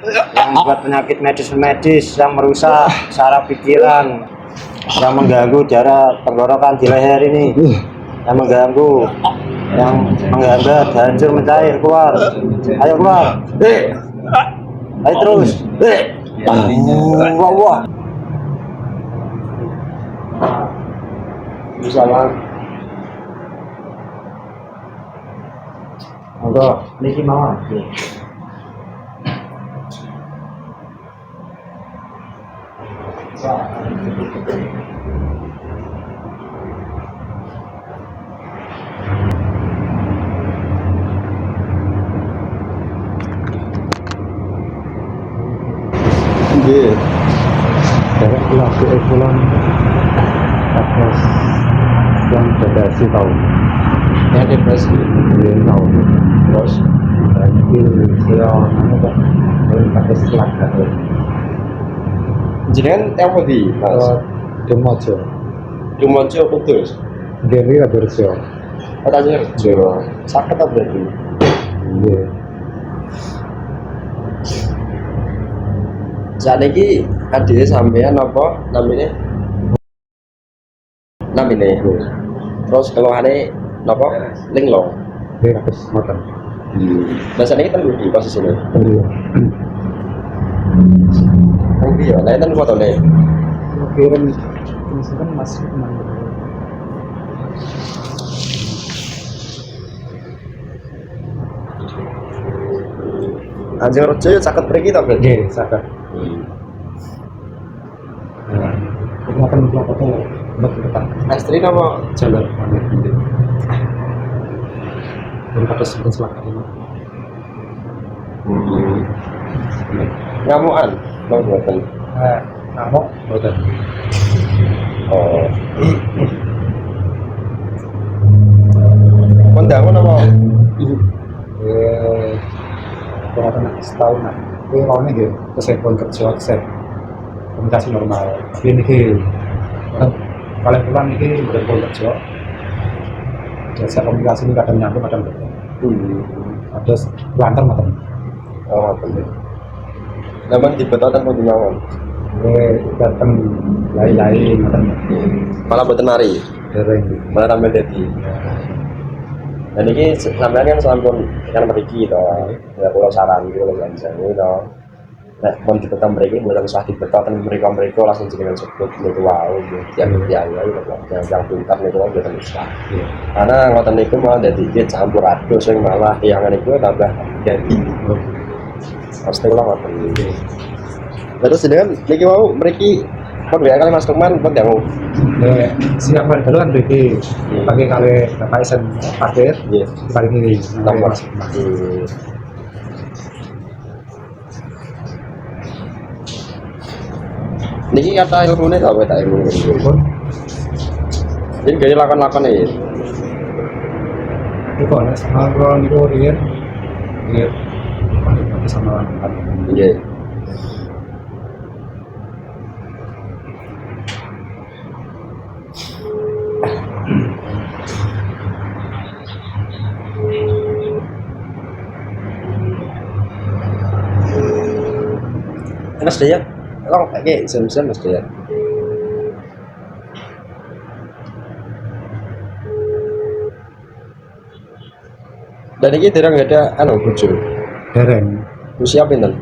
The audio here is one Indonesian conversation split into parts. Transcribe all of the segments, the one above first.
yang membuat penyakit medis yang merusak saraf pikiran, yang mengganggu darah tenggorokan di leher ini, yang mengganggu, yang menghambat, hancur mencair, keluar, ayo keluar, ayo terus, wah, bisa lah. Monggo, niki mawon. Nggih. Derek laku pulang atas yang depresi tahu. Ya depresi. Dia tahu. Terus Jadi saya apa? Pakai setelah kata. jenengan yang di Mas. Demojo. Jumonjo putus. Dia ini ada resio. Kata kerja. Sakit apa berarti? Iya. Saat ini adiknya sampean apa namanya? Terus kalau hari apa? Linglong. Dia habis motor. Biasanya kita di posisi ini. Iya. Tapi ya, lain kan foto nih. Kirim misalkan masih kemana? Anjing rojo ya sakit pergi tak berarti? Iya, sadar. Kita akan melakukan foto berdekat. Istri apa? Jalan mana ini? Daripada sebelum selaka ini. Ngamuan, mau buatan. Ngamuk, betul. Oh. Kondangan apa? Kurang setahun lah. Ini awalnya gitu, kesempatan kerja, akses komunikasi normal. Tapi ini kalian pulang ini betul kerja. Jasa komunikasi ini kadang nyambung, kadang betul. Ada lantar macam. Oh, betul. Namun di betul dan kondangan. Datang lain-lain macam. Malah buat nari, Dereng. malah tampil jadi. Dan ini sampai kan sampun kan meriki toh, ya pulau saran gitu loh langsung itu. Nah, pun di betul mereka bukan usah di betul kan mereka langsung jenengan sebut itu wow, yang yang pintar itu kan bukan usah. Karena ngoten itu malah jadi dia campur adus yang malah yang itu tambah jadi. Pasti lah ngoten. Terus jenengan niki mau mereka kan biar kali Mas Tukman pun yang Siapa dulu kan BT pakai kali Bapak Isen parkir paling ini nomor. Niki kata ilmu ini apa tak ilmu? Ini gaya lakon-lakon nih. itu ada sama orang itu dia pakai sama orang Iya. Mas Dayat, kalau kayak sen-sen Mas Dayat. Dan ini tidak ada anu bojo. dereng Usia pinten?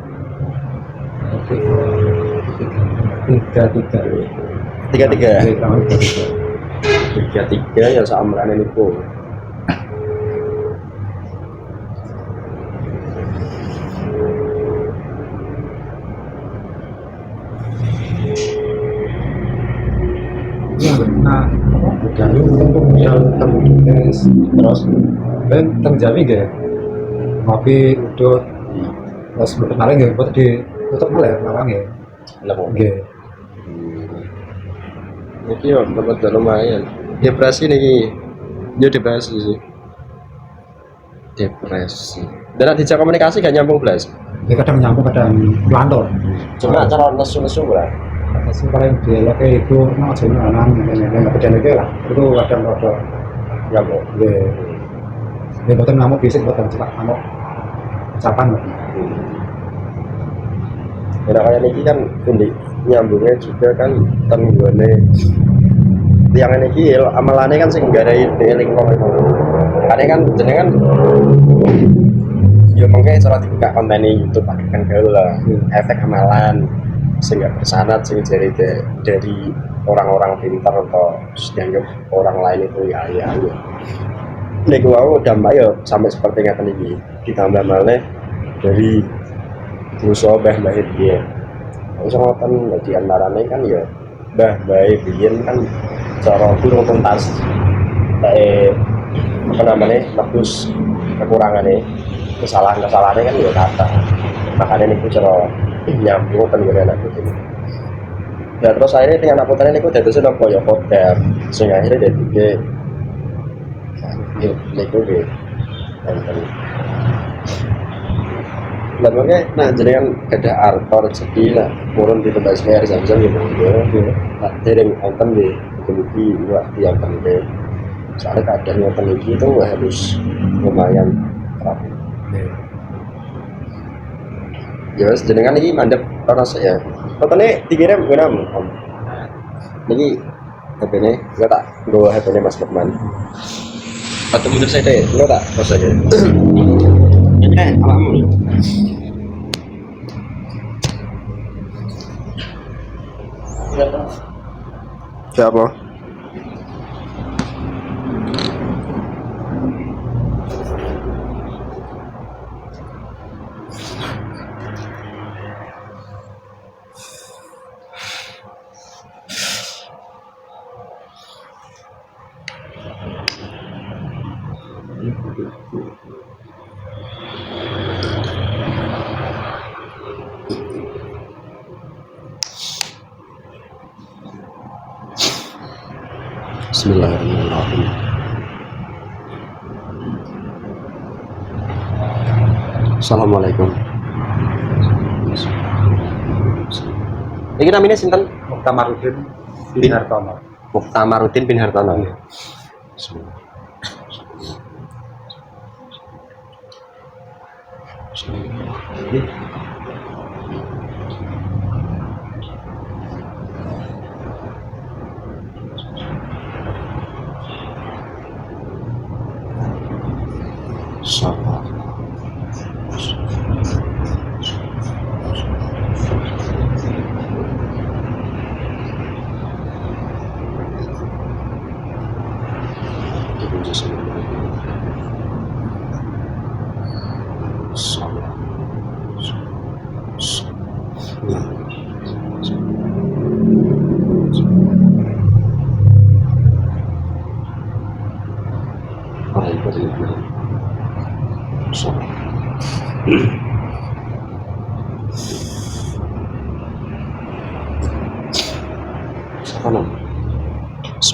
tiga Tiga ya saamrane niku. nah jadi untuk tes Terus dan terjadi gak ngopi udah terus berkenalan gak buat di tutup mulai malang ya lemu. gak Niki yo dapat lumayan. Depresi niki. Yo depresi sih. Depresi. Dan dijak komunikasi gak nyambung belas. dia kadang nyambung kadang melantur Cuma cara nesu-nesu lah. sih paling dia kayak itu mau jadi anak yang kerjaan itu lah itu kadang ada Nyambung. dia buatan ngamuk bisik buatan cepat ngamuk ucapan Nah kayak ini kan ini nyambungnya juga kan tenggone yang ini amalannya kan sing garai lingkong itu. Karena kan jenengan ya mungkin cara dibuka konten ini YouTube kan gaul lah efek amalan sehingga bersanat sing dari orang-orang pintar atau dianggap orang lain itu ya. Nek wow dampak ya sampai seperti ngeten iki ditambah malih dari dosa mbah dia. Wis ngoten di antarane kan ya mbah biyen kan cara durung tuntas apa namanya nebus kekurangannya kesalahan-kesalahannya kan ya kata makanya ini cara nyambung kan gue anak putih nah terus akhirnya dengan anak putihnya ini gue jatuh senang koyok kodam sehingga akhirnya jadi gue ini gue dan makanya nah jadi kan ada artor sedih lah turun di tempat saya hari jam gitu nah dari nonton di kemudian dua yang penting soalnya keadaannya peneliti itu harus lumayan rapi ya wes jenengan ini mandep karena saya fotonya dikirim gue nam om ini HP-nya gue tak gue HP-nya Mas Lukman atau mundur saya deh gue tak terus aja ini alamu siapa Bismillahirrahmanirrahim. Assalamualaikum. Iki namanya sinten? Muktamaruddin bin Hartono. Muktamaruddin bin Hartono.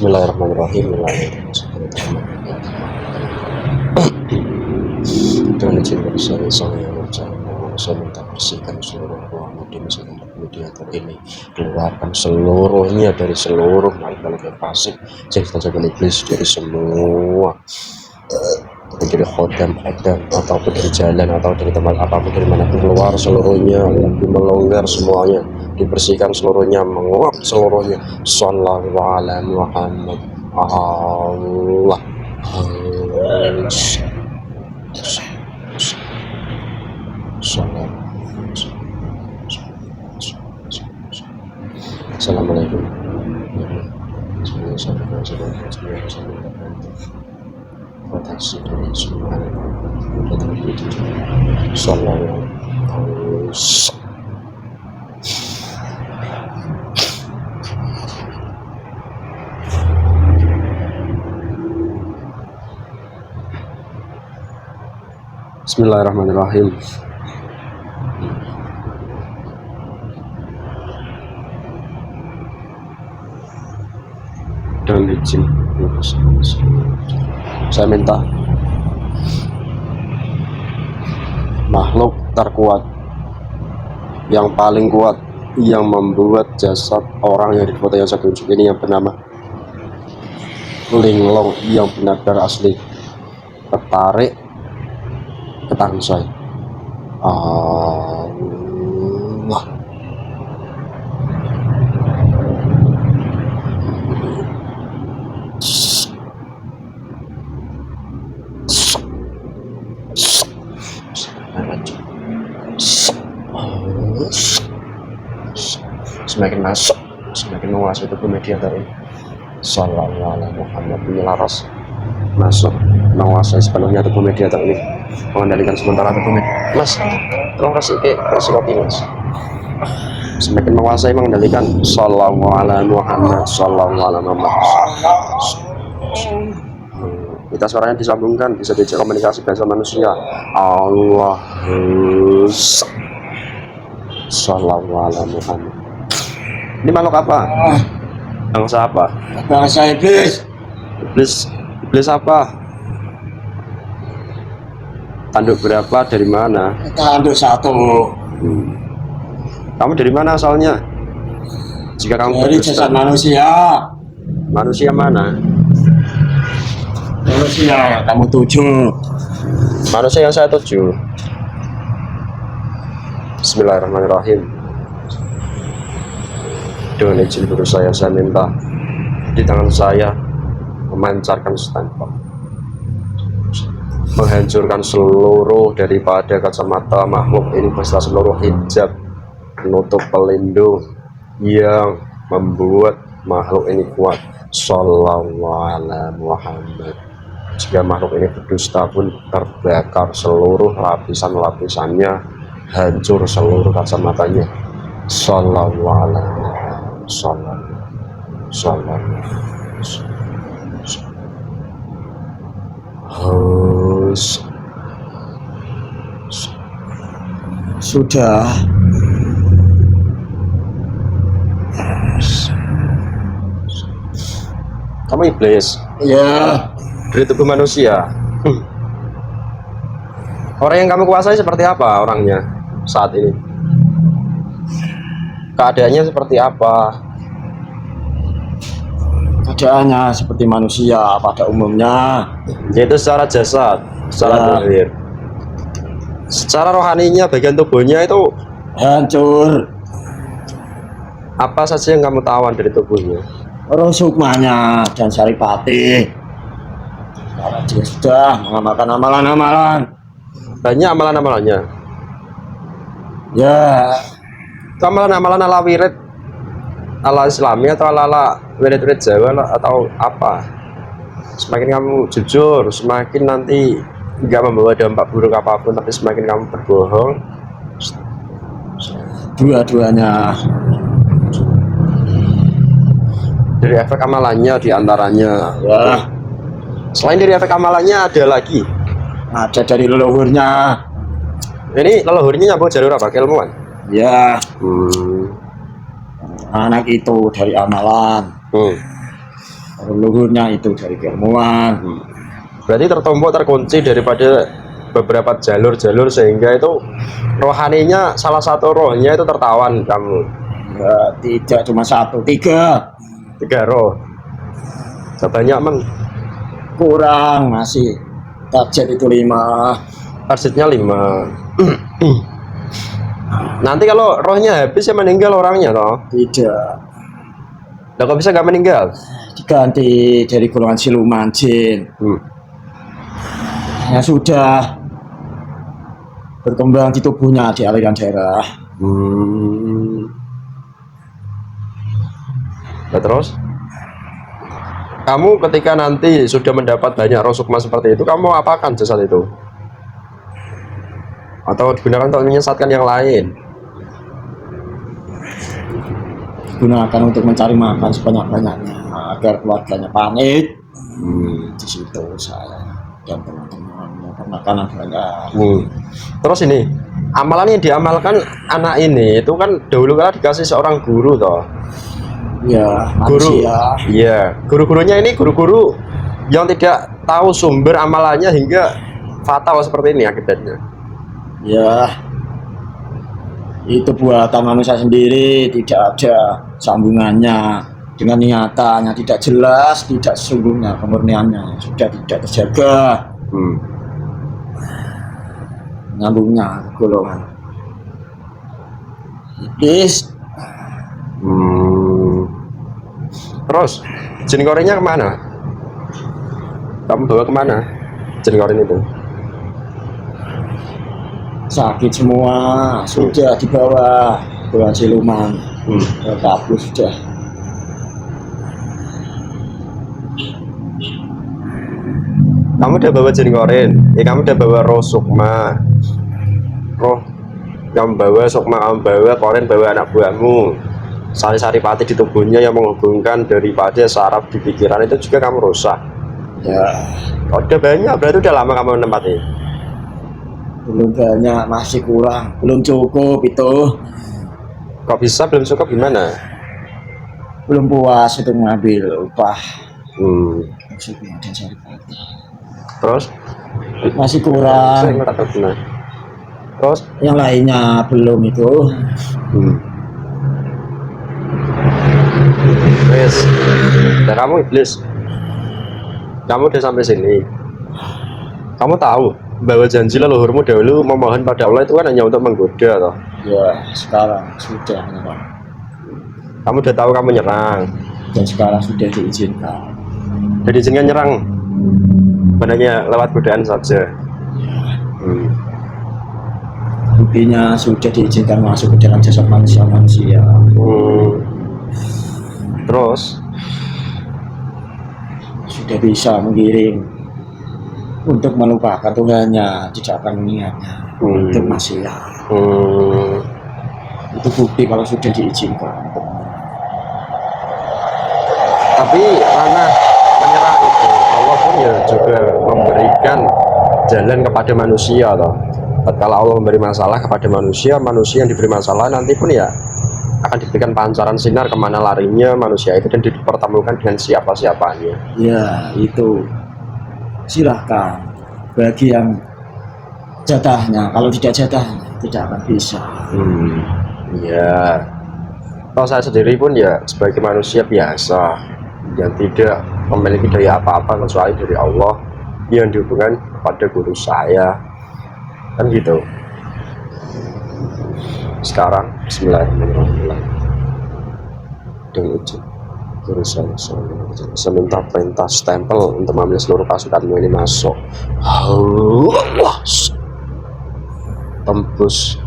Bismillahirrahmanirrahim. Dengan izin dari saya yang berjalan, saya minta bersihkan seluruh ruang di masjid mediator ini, keluarkan seluruhnya dari seluruh makhluk yang fasik, setan iblis dari semua dari khodam ataupun dari jalan atau dari tempat apapun dari mana keluar seluruhnya, melonggar semuanya, dibersihkan seluruhnya, menguap seluruhnya. Sallallahu alaihi Muhammad Allah. Assalamualaikum. Proteksi dari semua udah terjadi. Sallallahu alaihi wasallam. Bismillahirrahmanirrahim. Dan izin saya minta makhluk terkuat yang paling kuat yang membuat jasad orang yang di foto yang saya tunjuk ini yang bernama Linglong yang benar-benar asli ketarik ke tangan saya. Allah semakin masuk, semakin menguasai tubuh mediator ini. Sallallahu alaihi Muhammad, inilah ras masuk menguasai sepenuhnya tubuh mediator ini, mengendalikan sementara tubuh mediator. Mas, tolong kasih kopi mas. Semakin menguasai mengendalikan. Sallallahu alaihi Muhammad, sallallahu alaihi Muhammad. Kita suaranya disambungkan, bisa diajak komunikasi bahasa manusia. Allah sallallahu alaihi Muhammad. Ini makhluk apa? Bangsa apa? Bangsa iblis. Iblis apa? Tanduk berapa? Dari mana? Tanduk 1. Kamu dari mana asalnya? Jika kamu Dari jasad manusia. Manusia mana? Manusia kamu 7. Manusia yang saya tuju. Bismillahirrahmanirrahim. Dengan izin guru saya minta di tangan saya memancarkan stempel, menghancurkan seluruh daripada kacamata makhluk ini beserta seluruh hijab penutup pelindung yang membuat makhluk ini kuat. Sallallahu alaihi Muhammad. Jika makhluk ini berdusta pun terbakar seluruh lapisan-lapisannya, hancur seluruh kacamatanya. Sallallahu alaihi Muhammad. Sudah. Kamu iblis Ya. dari tubuh manusia. Orang yang kamu kuasai seperti apa orangnya saat ini? Keadaannya seperti apa? Keadaannya seperti manusia pada umumnya. Yaitu secara jasad, secara zahir. Secara rohaninya, bagian tubuhnya itu Hancur. apa saja yang kamu tawan dari tubuhnya? Orang sukmanya dan saripati. Karena dia sudah mengamalkan amalan-amalan. Banyak amalan-amalannya. Ya. Itu amalan-amalan ala wirid, ala islami atau ala wirid-wirid Jawa atau apa? Semakin kamu jujur, semakin nanti nggak membawa dampak buruk apapun, tapi semakin kamu berbohong, Dua-duanya. dari efek amalannya diantaranya. Ya. Selain dari efek amalannya ada lagi. Ada dari leluhurnya. Ini leluhurnya nyambung jalur apa? Keilmuan? Ya. Anak itu dari amalan. Leluhurnya itu dari keilmuan. Berarti tertumpuk terkunci daripada beberapa jalur-jalur sehingga itu rohaninya salah satu rohnya itu tertawan kamu. Ya, tidak cuma 1, 3. 3 roh. Sebanyak men. Kurang masih. Target itu 5. Targetnya 5. Nanti kalau rohnya habis ya meninggal orangnya toh? Tidak. Nah, kok bisa nggak meninggal? Diganti dari golongan siluman jin. Ya sudah berkembang di tubuhnya, di aliran darah. Nah, terus kamu ketika nanti sudah mendapat banyak roh sukma seperti itu, kamu apakan jasad itu? Atau digunakan untuk menyesatkan yang lain? Gunakan untuk mencari makan sebanyak-banyaknya agar keluarganya panik. Di situ saya dan teman-teman makanan banyak. Terus ini amalan yang diamalkan anak ini itu kan dahulu kala dikasih seorang guru toh. Ya, Guru. manusia. Iya, guru-gurunya ini guru-guru yang tidak tahu sumber amalannya hingga fatal seperti ini akibatnya. Ya, itu buatan manusia sendiri, tidak ada sambungannya dengan niatannya, tidak jelas, tidak sesungguhnya kemurniannya sudah tidak terjaga. Nyambungnya golongan iblis. Terus jin korinnya kemana? Kamu bawa kemana jin korin itu? Sakit semua, sudah dibawa golongan siluman. Ya, kabur sudah. Kamu udah bawa Jin Korin, kamu udah bawa roh Sukma, roh kamu bawa Sukma, kamu bawa Korin, bawa anak buahmu, sari-saripati di tubuhnya yang menghubungkan daripada saraf di pikiran itu juga kamu rusak. Ya, Udah banyak, berarti udah lama kamu menempati. belum banyak, masih kurang, belum cukup itu. Kok bisa belum cukup gimana? Belum puas untuk mengambil upah. Terus Dan Saripati. Masih saya kurang. nggak tahu benar. Terus Yang lainnya belum itu. Wes, dan kamu iblis, kamu udah sampai sini. Kamu tahu bahwa janji leluhurmu dahulu memohon pada Allah itu kan hanya untuk menggoda, toh. Ya, sekarang sudah menyerang. Kamu udah tahu kamu nyerang, Dan sekarang sudah diizinkan. jadi izinkan nyerang, sebenarnya lewat godaan saja. Buktinya sudah diizinkan masuk ke dalam jasad manusia. Terus Sudah bisa mengiring untuk melupakan Tuhannya, tidak akan mengingatnya. Untuk maksiat. Itu bukti kalau sudah diizinkan. tapi ranah menyerang itu Allah pun ya juga memberikan jalan kepada manusia, toh. Tatkala Allah memberi masalah kepada manusia, manusia yang diberi masalah nanti pun ya akan diberikan pancaran sinar kemana larinya manusia itu dan dipertemukan dengan siapa-siapanya. Ya, itu silahkan bagi yang jatahnya. Kalau tidak jatahnya tidak akan bisa. Iya. Kalau saya sendiri pun ya sebagai manusia biasa yang tidak memiliki daya apa-apa kecuali dari Allah yang dihubungkan kepada guru saya, kan gitu. Sekarang Bismillahirrahmanirrahim. Dengan izin guru saya minta perintah stempel untuk mengambil seluruh pasukanmu ini masuk. Allah, tembus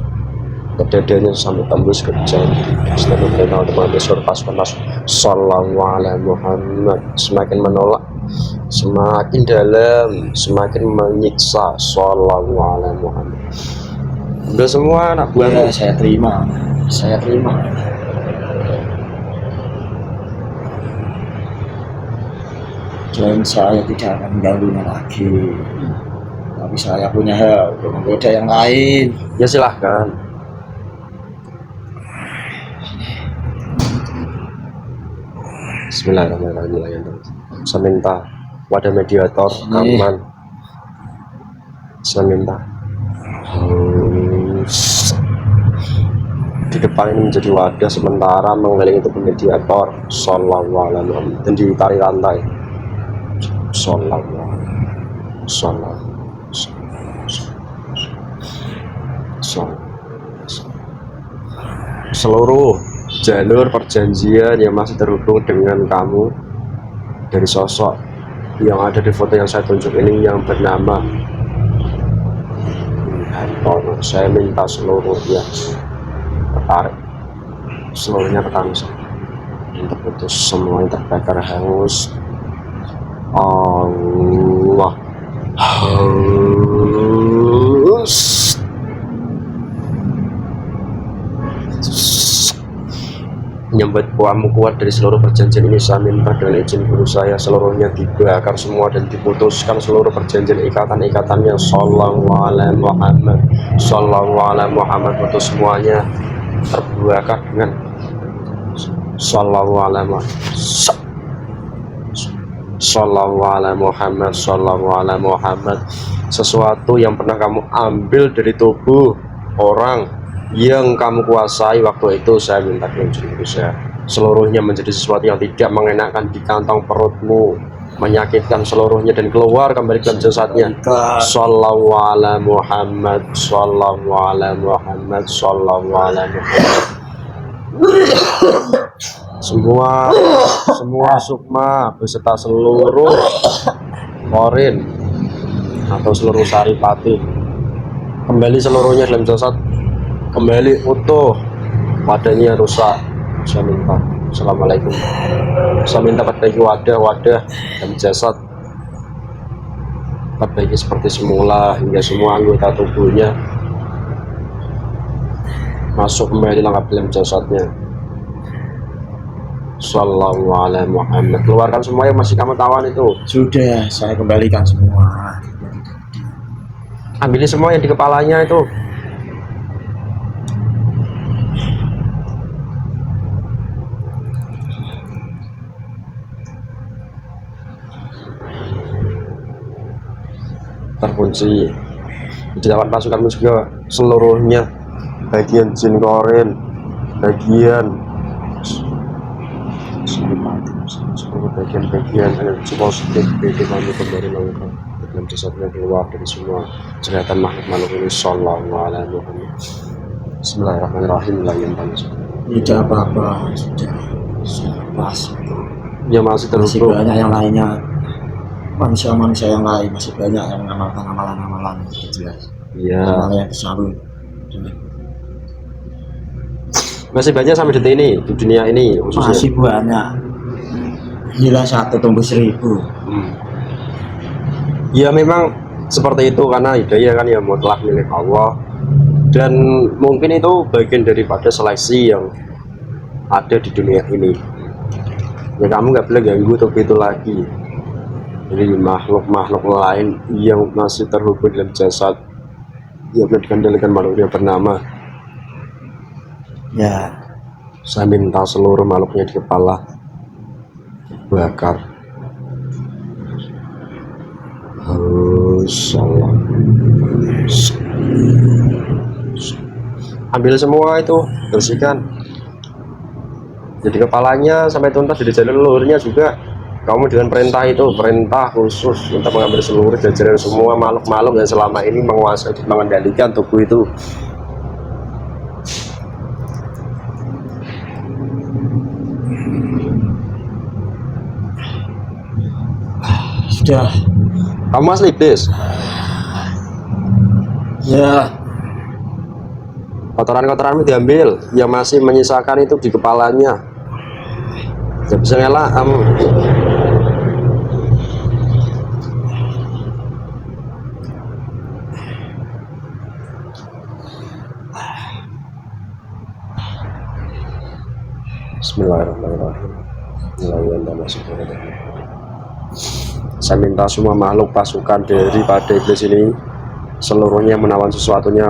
kedadanya sampai tembus ke jantung. Setelah perintah untuk mengambil seluruh pasukan masuk. Sallallahu alaihi Muhammad. Semakin menolak, semakin dalam, semakin menyiksa. Sallallahu alaihi Muhammad. Udah semua anak buahmu. Ya, saya terima. Dan saya tidak akan mengganggunya lagi. Tapi saya punya hak untuk menggoda yang lain. Ya silahkan. Bismillahirrahmanirrahim. Saya minta pada mediator aman. Saya minta di depan ini menjadi wadah sementara mengelilingi itu mediator. Sallallahu alaihi wasallam dan ditari rantai. Seluruh jalur perjanjian yang masih terhubung dengan kamu dari sosok yang ada di foto yang saya tunjuk ini yang bernama Hartono, saya minta seluruhnya tertarik, seluruhnya ke tangan saya, terputus, semuanya terbakar hangus. Allah haus menyambut puamu kuat dari seluruh perjanjian ini. Saya minta dengan izin guru saya seluruhnya dibakar semua dan diputuskan seluruh perjanjian ikatan-ikatannya. Sallallahu alaihi Muhammad, sallallahu alaihi Muhammad, putus semuanya terbakar dengan sallallahu alaihi Muhammad. Sallallahu alaihi Muhammad, sallallahu alaihi Muhammad. Sesuatu yang pernah kamu ambil dari tubuh orang yang kamu kuasai waktu itu, saya minta kelinci saya seluruhnya menjadi sesuatu yang tidak mengenakan di kantong perutmu, menyakitkan seluruhnya dan keluar kembali ke jasadnya. Sallallahu alaihi Muhammad, sallallahu alaihi Muhammad, sallallahu alaihi Muhammad. Semua sukma beserta seluruh korin atau seluruh saripati kembali seluruhnya dalam jasad, kembali utuh, badannya rusak, saya minta assalamualaikum, saya minta perbaiki wadah dan jasad, perbaiki seperti semula hingga semua anggota tubuhnya masuk kembali lengkap dalam jasadnya. Sallallahu alaihi Muhammad. Keluarkan semua yang masih kamu tawan itu. Sudah saya kembalikan semua. Ambilin semua yang di kepalanya itu. Terkunci. Dilawan pasukanmu juga seluruhnya. Bagian jin korin, bagian seluruh bagian-bagian energi positif itu kami kembali lengkap dalam jasadnya, keluar dari semua jeratan makhluk-makhluk ini. Sallallahu alaihi wasallam. Bismillahirrahmanirrahim. La yantanis. Tidak apa-apa, sudah pas. Ya masih Masih terhubung. banyak yang lainnya, manusia-manusia yang lain masih banyak yang mengamalkan amalan-amalan itu jelas. Iya. Amalan yang besar. Masih banyak sampai detik ini di dunia ini khususnya. Masih banyak. Gila 1 tumbuh 1000. Ya memang seperti itu karena hidayah kan ya mutlak milik Allah, dan mungkin itu bagian daripada seleksi yang ada di dunia ini. Ya kamu nggak boleh ganggu itu lagi. Jadi makhluk-makhluk lain yang masih terhubung dalam jasad yang dikendalikan makhluk yang bernama. Ya, Saya minta seluruh makhluknya di kepala bakar. Salam. Ambil semua itu, bersihkan. Jadi kepalanya sampai tuntas, dari jalur leluhurnya juga. Kamu dengan perintah itu, perintah khusus untuk mengambil seluruh jajaran semua makhluk-makhluk yang selama ini menguasai, mengendalikan tubuh itu. sudah. Kamu asli iblis. Ya, Kotoran-kotoranmu diambil, yang masih menyisakan itu di kepalanya. Tidak bisa ngelak kamu. Bismillahirrahmanirrahim. Saya minta semua makhluk pasukan daripada iblis ini seluruhnya menawan sesuatunya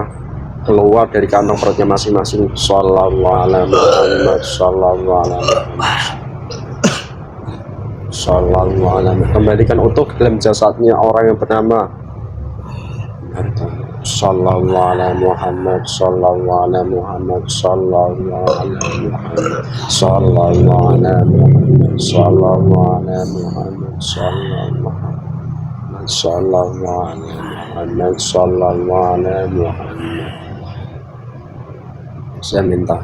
keluar dari kantong perutnya masing-masing. Sallallahu alaihi Muhammad, sallallahu alaihi Muhammad, sallallahu alaihi. Kembalikan utuh ke dalam jasadnya orang yang bernama sallallahu alaihi Muhammad, sallallahu alaihi Muhammad, sallallahu alaihi Muhammad, sallallahu alaihi Muhammad, sallallahu alaihi Muhammad, sallallahu alaihi Muhammad, sallallahu alaihi Muhammad. Saya minta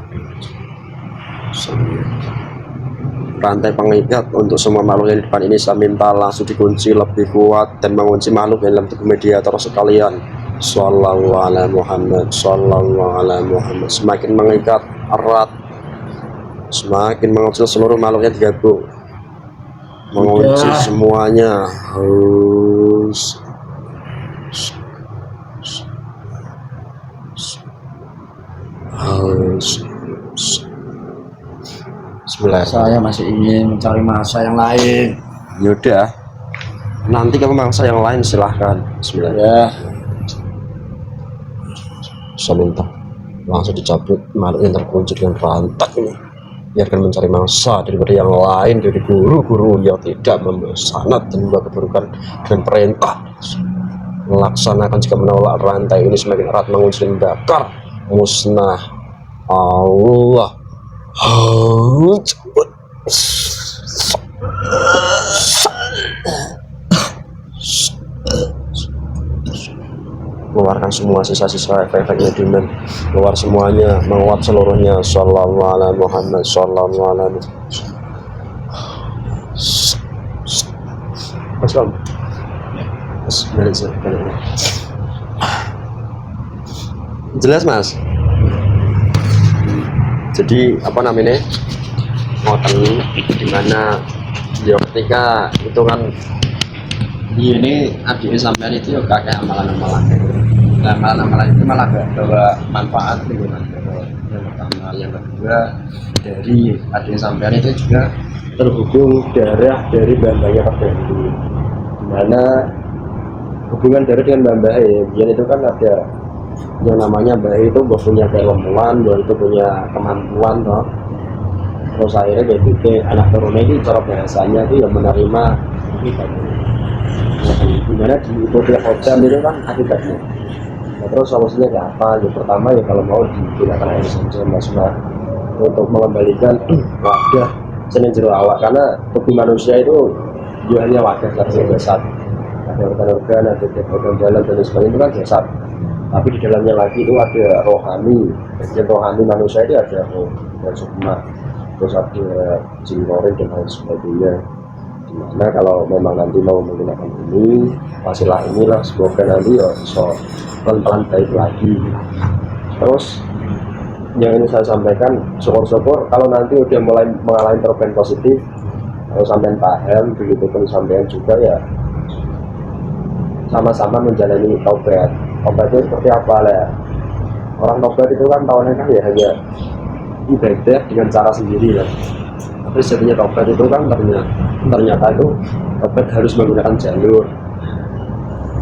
rantai pengikat untuk semua makhluk yang di depan ini, saya minta langsung dikunci lebih kuat dan mengunci makhluk yang dalam tubuh mediator sekalian. Sallallahu alaihi Muhammad, sallallahu alaihi Muhammad. Semakin mengikat erat, semakin mengunci seluruh makhluknya digabung, mengunci semuanya. Bismillah. saya masih ingin mencari masa yang lain. Yaudah, nanti kamu mangsa yang lain silahkan. Bismillah. Ya, Saya minta langsung dicabut makhluk yang terkunci dengan rantak ini, biarkan mencari mangsa daripada yang lain, dari guru-guru yang tidak memesanat dan membuat keburukan dengan perintah. Melaksanakan jika menolak rantai ini semakin erat, mengunci dan membakar, musnah. Allah cabut. Keluarkan semua sisa-sisa efek-efeknya demand, keluar semuanya, menguap seluruhnya. Sallallahu alaihi Muhammad, sallallahu alaihi Wasallam. Jelas mas? Jadi apa namanya, ngoten dimana ya ketika itu kan ini adik sampean itu ya kakek amalan-amalan nah amalan-amalan itu malah gak bawa manfaat gitu kan. Yang pertama, yang kedua dari adik sampean itu juga terhubung darah dari mbah-mbahnya tertentu dimana hubungan darah dengan mbah ya itu kan ada yang namanya mbah itu punya keilmuan, mbah itu punya kemampuan toh. Terus akhirnya kayak gitu anak turunnya itu cara bahasanya itu yang menerima dimana diikuti khotbah itu kan akibatnya. Nah, terus solusinya kayak apa? Yang pertama ya kalau mau digunakan air zam-zam untuk mengembalikan wadah senin jero awak karena tubuh manusia itu dia hanya wadah saja jasad. Ada organ-organ, ada organ dalam dan sebagainya itu kan jasad. Tapi di dalamnya lagi itu ada rohani. Bagian rohani manusia itu ada roh dan sukma. Terus ada jin korin dan lain sebagainya. Dimana kalau memang nanti mau menggunakan ini wasilah inilah semoga nanti ya bisa pelan-pelan baik lagi. Terus yang ini saya sampaikan syukur-syukur kalau nanti udah mulai mengalami perubahan positif kalau sampean paham begitu pun sampean juga ya sama-sama menjalani taubat. Taubat itu seperti apa lah? Orang taubat itu kan tahunya kan ya hanya ibadah dengan cara sendiri lah. Tapi sebenarnya taubat itu kan ternyata itu taubat harus menggunakan jalur.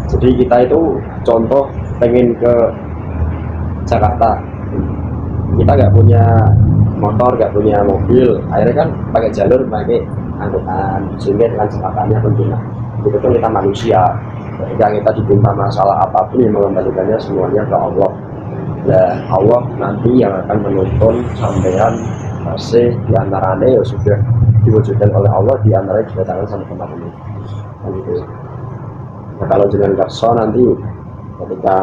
Jadi kita itu contoh pengen ke Jakarta, kita nggak punya motor, nggak punya mobil, akhirnya kan pakai jalur, pakai angkutan, sehingga dengan catatannya tentunya itu kan kita manusia. Ketika kita ditimpa masalah apapun yang mengembalikannya semuanya ke Allah. Nah, Allah nanti yang akan menuntun sampean masih diantaranya ya sudah diwujudkan oleh Allah diantaranya didatangkan sama tempat ini. Nah, gitu. Nah, kalau dengan kerso nanti ketika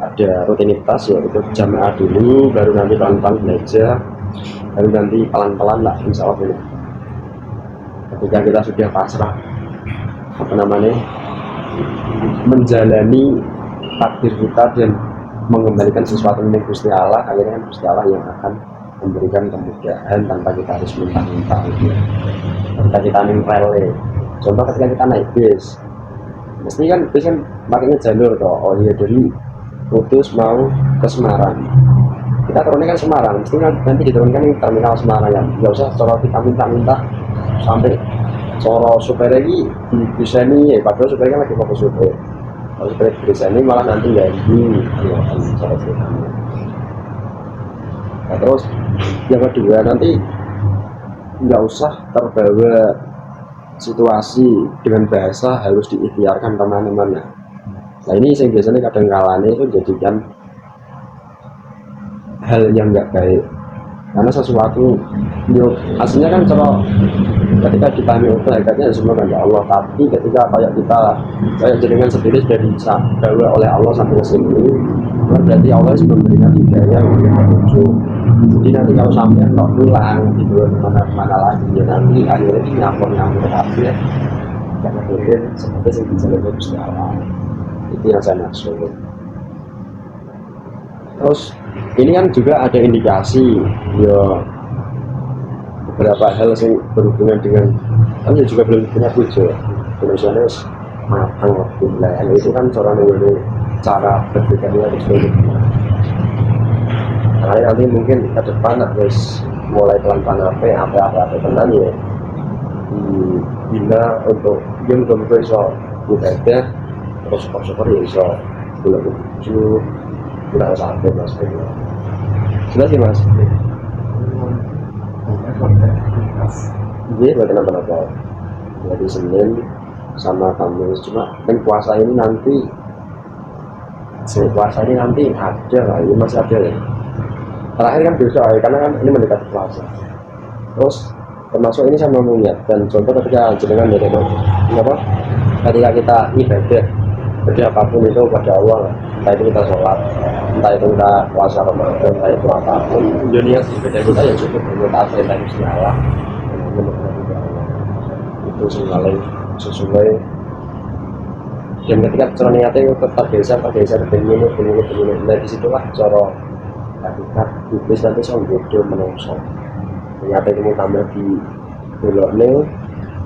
ada rutinitas ya itu jamaah dulu, baru nanti pelan-pelan belajar, baru nanti pelan-pelan lah insya Allah. Ketika kita sudah pasrah menjalani takdir kita dan mengembalikan sesuatu milik Gusti Allah, akhirnya kan Gusti Allah yang akan memberikan kemudahan tanpa kita harus minta-minta gitu. Ketika kita naik rel, contoh ketika kita naik bis, mesti kan bis kan pakainya jalur toh. Oh iya, dari Kudus mau ke Semarang, kita turunnya kan Semarang, mesti nanti diturunkan di terminal Semarang ya. Nggak usah cara kita minta-minta sampai cara supir lagi bisa nih, padahal supir kan lagi fokus supir. Kalau supir bisa ini malah nanti nggak ini ya cara ceritanya. Nah, terus yang kedua nanti nggak usah terbawa situasi dengan bahasa harus diikhtiarkan kemana-mana. Nah ini yang biasanya kadang kalanya itu jadikan hal yang nggak baik karena sesuatu yuk, aslinya kan kalau ketika dipahami itu hakikatnya semua kan ya Allah, tapi ketika kayak jenengan sendiri sudah dibawa oleh Allah sampai ke sini berarti Allah sudah memberikan hidayah untuk menuju. Jadi nanti kalau sampai nggak pulang di mana lagi ya nanti akhirnya ini nyampur tapi ya karena mungkin seperti yang bisa lebih Gusti Allah. Itu yang saya maksud. Terus ini kan juga ada indikasi ya beberapa hal yang berhubungan dengan kan juga belum punya tujuan Indonesia matang wilayah itu kan cara berpikirnya harus berbeda. Nah nanti mungkin ke depan harus mulai pelan-pelan apa tenan ya bila untuk game untuk iso ibadah terus syukur ya iso bulan 7 bulan 1 mas jelas sih mas. Iya bukan apa-apa dari Senin sama Kamis cuma kan puasa ini nanti ada lah ini masih ada ya terakhir kan besok ya karena kan ini mendekati puasa. Terus termasuk ini saya mau mengingatkan contoh ketika jenengan dari apa ketika kita ibadah jadi apapun itu pada Allah entah itu kita sholat entah itu kita puasa Ramadan entah itu apapun dunia ibadah kita ya cukup berbuat perintah Gusti Allah itu sesuai dan ketika cara niatnya tetap tergeser begini nah disitulah cara hakikat iblis nanti sama bodoh menungso ternyata itu tambah di belok nih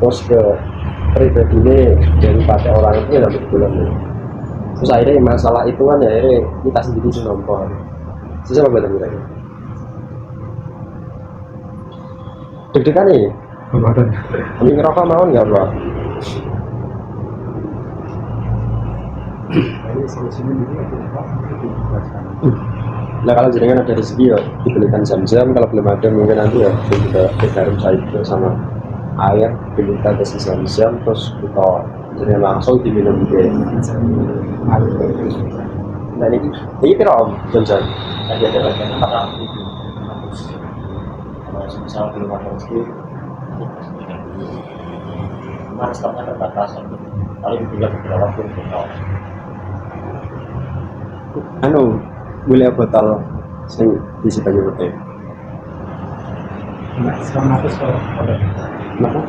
terus ke pribadi ini daripada orang itu ya di belok nih terus akhirnya masalah itu kan ya akhirnya kita sendiri sih nonton susah apa betul kira deg-degan nih Badan. ini ngerokok mau nggak bro? Jadi solusinya gitu Nah kalau jenengan ada rezeki ya dibelikan jam-jam, kalau belum ada mungkin nanti ya kita garam cair sama air, dibelikan kasih jam-jam terus kita jenengan langsung diminum gitu. Nah ini kira om jam-jam. Ada kalau misal belum ada rezeki cuma stoknya terbatas kalau dibilang beberapa waktu total Anu boleh botol sing diisi banyu putih. Nah, sekarang aku sekarang ada. Kenapa?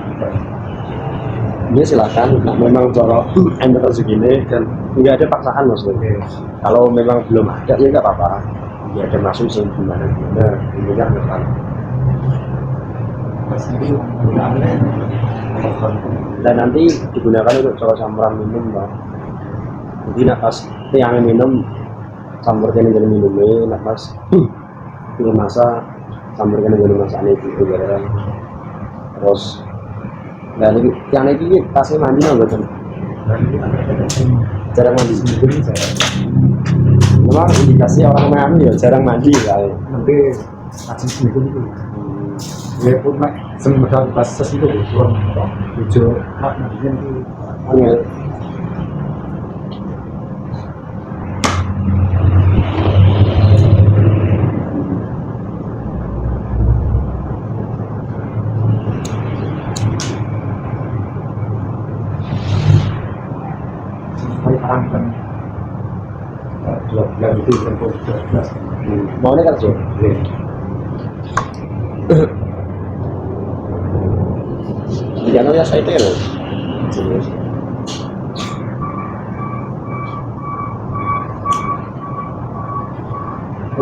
Dia silakan. Nah, memang cara anda segini dan nggak ada paksaan maksudnya. Kalau memang belum ada ya nggak apa-apa. Ya ada masuk sih gimana ini nggak masalah. Dan nanti digunakan untuk cara campuran minum, Pak. Jadi nak pas yang minum campurkan dengan minumnya, nak pas ini masa campurkan dengan masaknya itu kan. Terus dan yang ini tasnya mandi nggak betul? Jarang mandi. Memang indikasi orang mandi ya jarang mandi lah. Nanti asin seminggu itu. Ya pun mak sementara pas itu kurang hijau nantinya itu. Iya. Sampai sekarang kan 12 itu kan 12. Mau nih kerja? Jangan ya saya itu.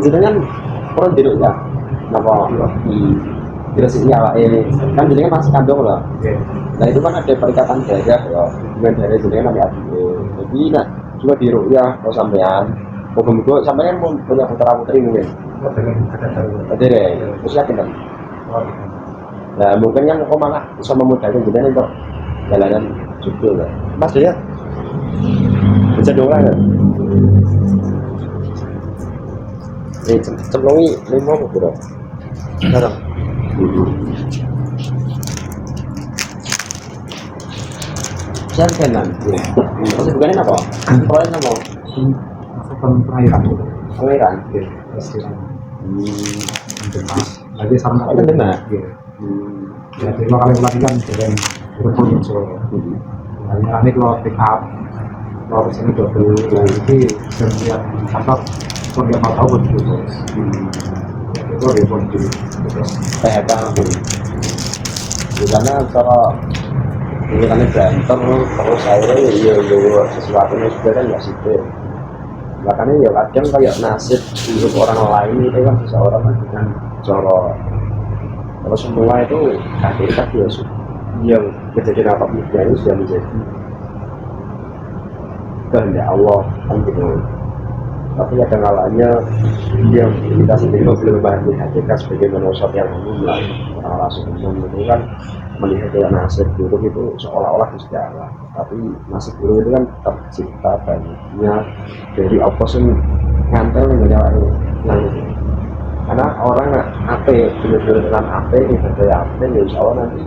Jenengan orang dulu ya, napa diresinya awak kan jenengan masih kandung lah. Nah itu kan ada perikatan darah ya, dengan darah jenengan nanti jadi nak cuma di ya kalau sampean, moga-moga sampean mau punya putra putri mungkin. Ada deh, terus yakin kan? Nah mungkin yang kok malah bisa memudahkan jenengan untuk jalanan judul lah. Mas lihat, bisa dong lah. Cemplungi lima apa bro? Sekarang. Saya kenan. Masih bukannya apa? Proyek apa? Masukkan perairan. Perairan. Lagi sama Itu benar. Ya terima kali pelatihan dengan berproduksi. Nah ini kalau pick up, kalau misalnya double lagi setiap kantor kalau dia mau tahu betul itu dia pun di Kayak apa? Karena cara ini berantem terus akhirnya ya sesuatu yang sudah kan nggak situ. Makanya ya kadang kayak nasib hidup orang lain itu kan seseorang kan dengan cara kalau semua itu hakikat ya yang kejadian apapun itu sudah menjadi kehendak Allah kan gitu. Tapi ada kalanya yang kita sendiri belum memahami hakikat sebagai manusia yang umum lah, orang langsung umum itu kan melihat kayak nasib buruk itu seolah-olah Gusti Allah. Tapi nasib buruk itu kan tercipta banyaknya dari apa sih ngantel dengan yang karena orang ape benar-benar dengan ape ibadah ape ya insya Allah nanti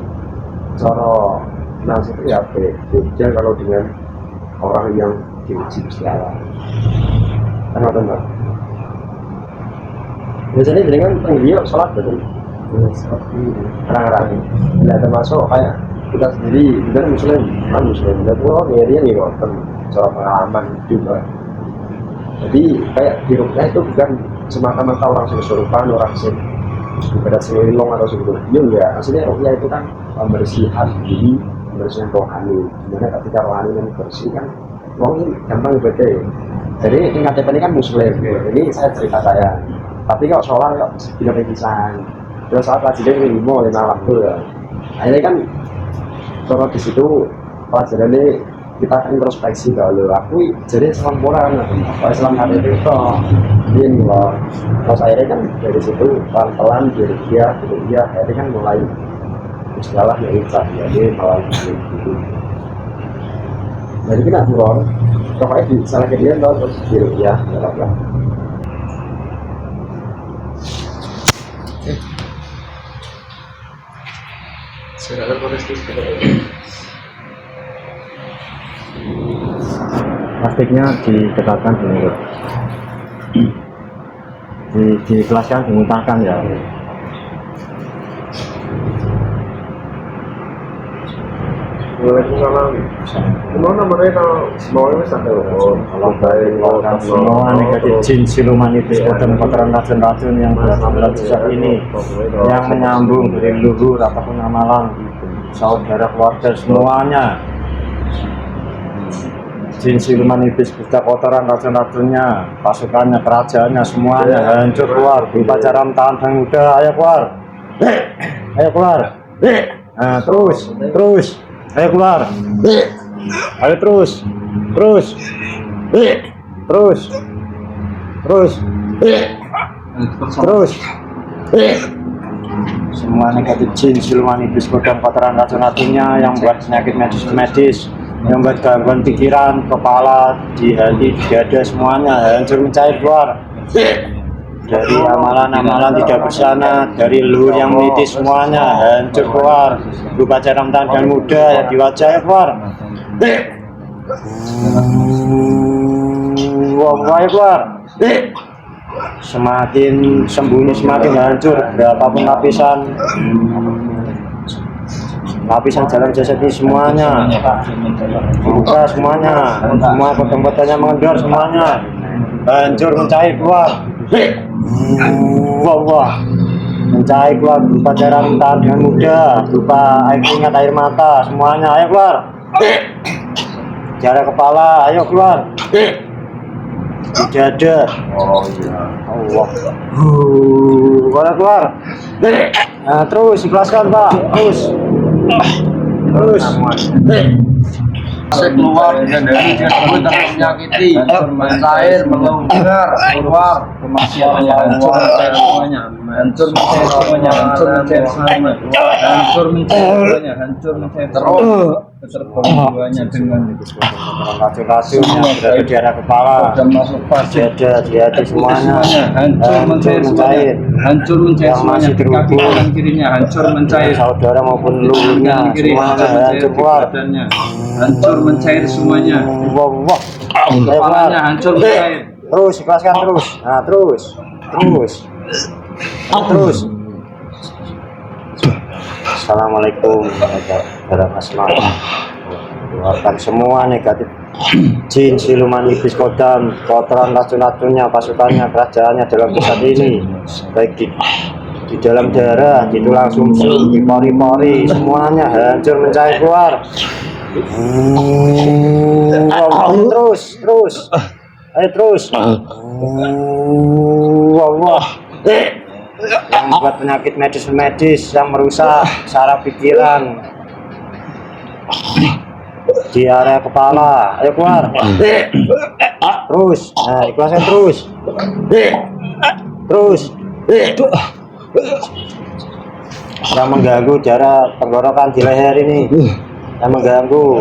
cara nasib itu ape beda kalau dengan orang yang diuji Gusti Allah. Teman-teman biasanya dengan dia sholat betul seperti orang-orang tidak termasuk kayak kita sendiri kita muslim dan pulau dia nih nonton soal pengalaman juga jadi kayak hidupnya itu bukan semata-mata orang kesurupan orang sih ibadat selilong atau sebagainya iya enggak aslinya ruhnya itu kan pembersihan diri pembersihan rohani dimana ketika rohani yang bersih kan orang ini gampang ibadah ya. Jadi tingkat ini kan muslim, ini saya cerita saya. Tapi kalau sholat kok tidak pisang. terus saat pelajaran ilmu 5 waktu ya akhirnya kan kalau di situ pelajarannya kita akan introspeksi kalau aku jadi Islam kurang kalau Islam ada itu ini loh terus akhirnya kan dari situ pelan-pelan dia akhirnya kan mulai istilah yang ikhlas jadi malah gitu jadi kita turun pokoknya di salah kejadian loh terus dia nggak apa-apa. Plastiknya diketatkan dulu, dikelaskan, dimutahkan ya. Waalaikumsalam. Gimana mereka semuanya sampai Kalau baik semua negatif jin siluman iblis kotoran racun-racun yang berasal sejak ini yang menyambung dari leluhur ataupun amalan saudara keluarga semuanya jin siluman iblis buta kotoran racun-racunnya pasukannya kerajaannya semuanya hancur keluar berupa jaram tangan dan muda ayo keluar ayo keluar nah, terus ayo keluar ayo terus semua negatif jin siluman iblis kodam kotoran racun-racunnya yang buat penyakit medis yang buat gangguan pikiran kepala di hati di dada semuanya hancur mencair keluar dari amalan-amalan tidak bersanad dari leluhur yang menitis semuanya hancur keluar berupa jaram tangan dan muda yang di wajah keluar ayo keluar semakin sembunyi semakin hancur berapapun lapisan jalan jasad ini semuanya buka semuanya semua potong-potongnya mengendor semuanya hancur mencair keluar mencair keluar berupa jaram tangan dengan muda berupa air keringat air mata semuanya ayo keluar jarak kepala ayo keluar di dada Allah keluar nah, terus ikhlaskan Pak terus saya keluar dari tersebut menyakiti mencair melonggar keluar kemaksiatannya hancur mencair semuanya hancur terus keterbunuhannya dengan racun-racun yang berada di arah kepala dan masuk pasir dada di hati semuanya hancur mencair masih semuanya kaki kanan kirinya hancur mencair saudara maupun leluhurnya semuanya hancur keluar hancur mencair semuanya kepalanya hancur mencair terus ikhlaskan terus nah terus Assalamualaikum warahmatullahi wabarakatuh. Keluarkan semua negatif jin siluman iblis kodam kotoran racun-racunnya pasukannya kerajaannya dalam jasad ini baik di dalam darah di tulang sumsum di pori-pori semuanya hancur mencair keluar terus yang membuat penyakit medis yang merusak saraf pikiran di area kepala ayo keluar terus nah ikhlaskan terus yang mengganggu darah tenggorokan di leher ini yang mengganggu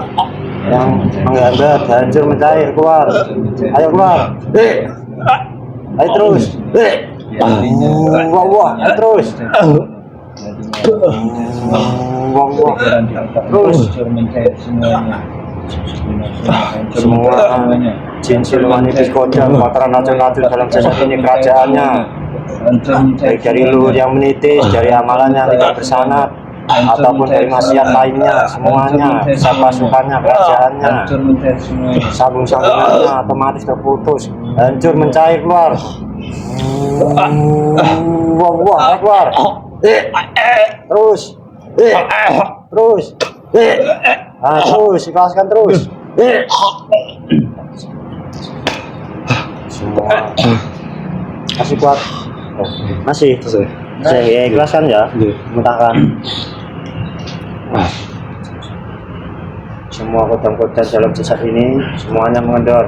yang menghambat hancur mencair keluar ayo keluar ayo terus terus semua jin siluman iblis kodam kotoran racun-racun dalam jasad ini kerajaannya baik dari leluhur yang menitis dari amalan yang tidak bersanad ataupun dari maksiat lainnya semuanya pasukannya kerajaannya sambung-sambungannya otomatis terputus hancur mencair keluar keluar terus nah, terus ikhlaskan terus semua masih kuat masih Saya ikhlas kan ya, muntahkan. Semua kodam-kodam dalam jasad ini semuanya mengendor,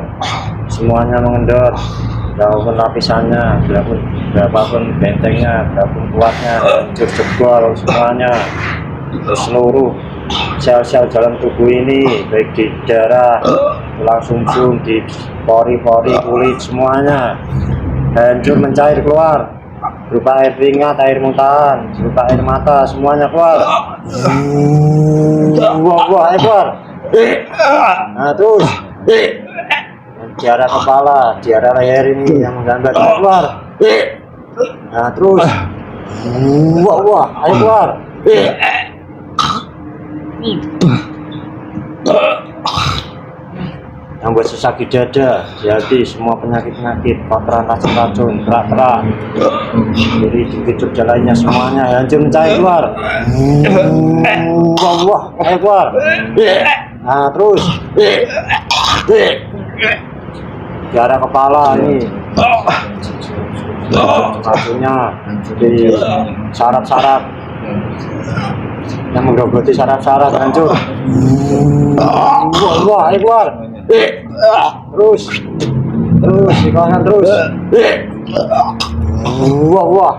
berapapun lapisannya, berapapun bentengnya, berapapun kuatnya, hancur jebol semuanya. Seluruh sel-sel dalam tubuh ini, baik di darah, tulang sumsum, di pori-pori, kulit, semuanya hancur mencair keluar, berupa air keringat, air muntahan, berupa air mata, semuanya keluar. Wah, air keluar. Nah terus di arah kepala, di arah leher ini yang menggambar keluar. Nah terus wah, air keluar. Yang buat sesak di dada, di hati, semua penyakit-penyakit, kotoran, racun-racun, kerak-kerak, jadi di lainnya semuanya hancur mencair keluar. Wah, air keluar. Nah terus di arah kepala ini, racunnya di saraf-saraf yang menggerogoti saraf-saraf hancur. Wah, air keluar. Terus di kanan terus. Wah.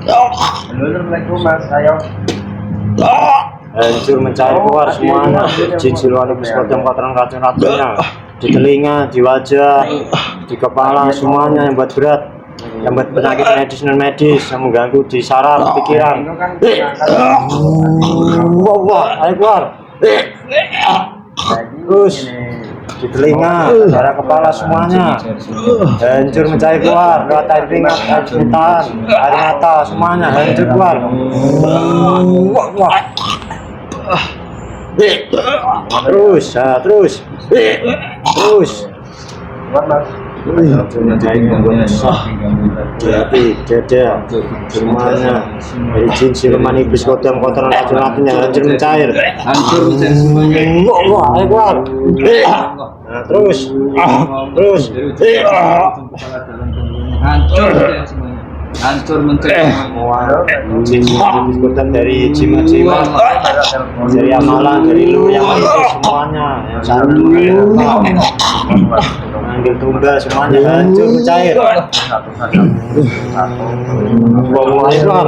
Assalamualaikum Mas, ayo. Hancur mencair keluar semuanya. Jin-jiluan kodam kotoran racun-racunnya di telinga, di wajah, di kepala, semuanya yang buat berat, yang buat penyakit medis non medis, yang mengganggu di saraf pikiran. Wah, air keluar. Terus di telinga, darah kepala semuanya hancur mencair keluar, lewat air keringat, air muntahan, air mata, semuanya hancur keluar. Wah. Terus jadi dada semuanya dari jin siluman iblis kodam kotoran racun-racunnya hancur mencair semuanya. Wah, air keluar. Nah, terus hancur mencair semuanya. jin iblis kodam dari jimat-jimat, dari amalan, dari lu yang itu semuanya yang satu manggil tunggal semuanya hancur mencair. Wah, air keluar.